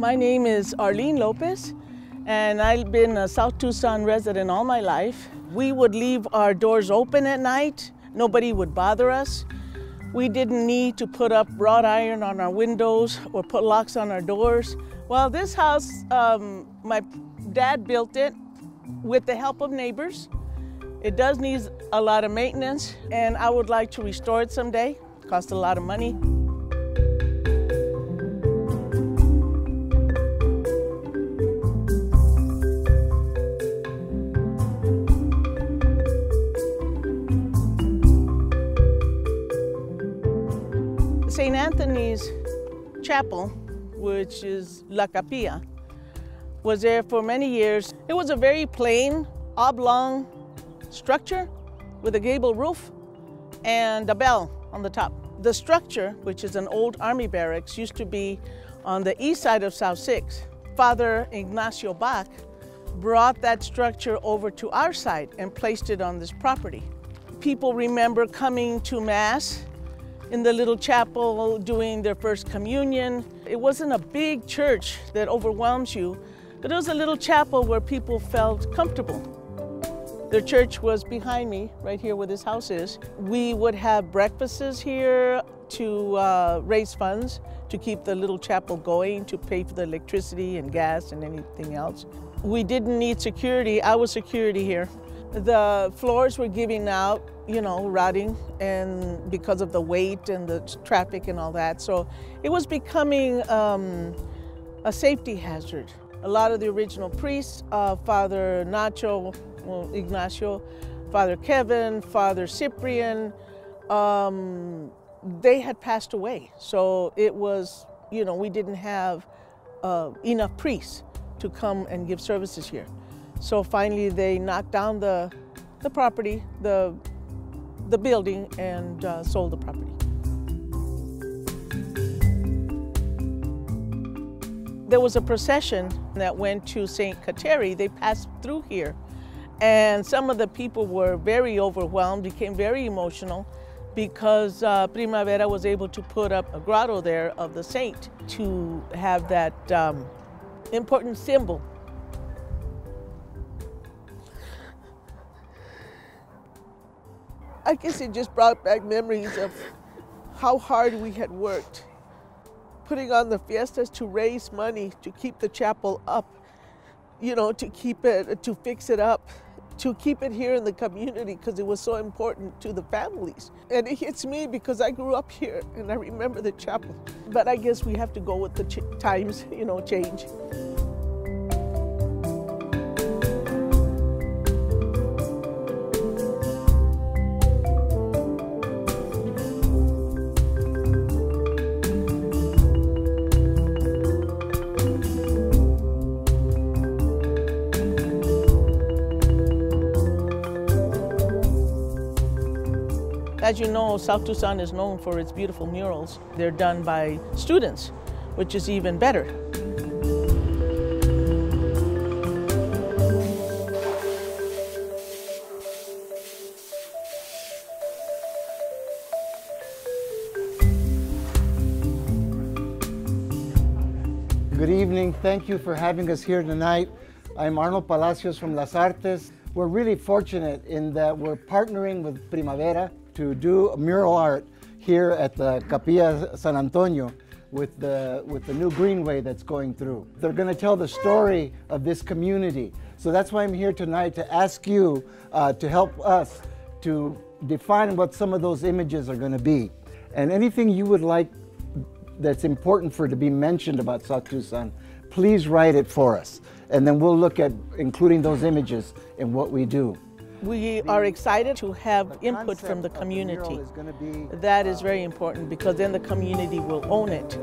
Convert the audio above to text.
My name is Arlene Lopez, and I've been a South Tucson resident all my life. We would leave our doors open at night. Nobody would bother us. We didn't need to put up wrought iron on our windows or put locks on our doors. Well, this house, my dad built it with the help of neighbors. It does need a lot of maintenance, and I would like to restore it someday. It costs a lot of money. St. Anthony's Chapel, which is LaCapilla, was there for many years. It was a very plain, oblong structure with a gable roof and a bell on the top. The structure, which is an old army barracks, used to be on the east side of South 6. Father Ignacio Bach brought that structure over to our side and placed it on this property. People remember coming to Mass in the little chapel, doing their first communion. It wasn't a big church that overwhelms you, but it was a little chapel where people felt comfortable. The church was behind me, right here where this house is. We would have breakfasts here to raise funds to keep the little chapel going, to pay for the electricity and gas and anything else. We didn't need security. I was security here. The floors were giving out, rotting, and because of the weight and the traffic and all that. So it was becoming a safety hazard. A lot of the original priests, Father Ignacio, Father Kevin, Father Cyprian, they had passed away. So it was, we didn't have enough priests to come and give services here. So finally they knocked down the property, the building, and sold the property. There was a procession that went to St. Kateri. They passed through here, and some of the people were very overwhelmed, became very emotional, because Primavera was able to put up a grotto there of the saint to have that important symbol. I guess it just brought back memories of how hard we had worked, putting on the fiestas to raise money to keep the chapel up, to keep it, to fix it up, to keep it here in the community because it was so important to the families. And it hits me because I grew up here and I remember the chapel. But I guess we have to go with the times, change. As you know, South Tucson is known for its beautiful murals. They're done by students, which is even better. Good evening. Thank you for having us here tonight. I'm Arnold Palacios from Las Artes. We're really fortunate in that we're partnering with Primavera to do mural art here at the Capilla San Antonio with the new greenway that's going through. They're going to tell the story of this community. So that's why I'm here tonight, to ask you to help us to define what some of those images are going to be. And anything you would like that's important for to be mentioned about South Tucson, please write it for us. And then we'll look at including those images in what we do. We are excited to have input from the community. That is very important because then the community will own it.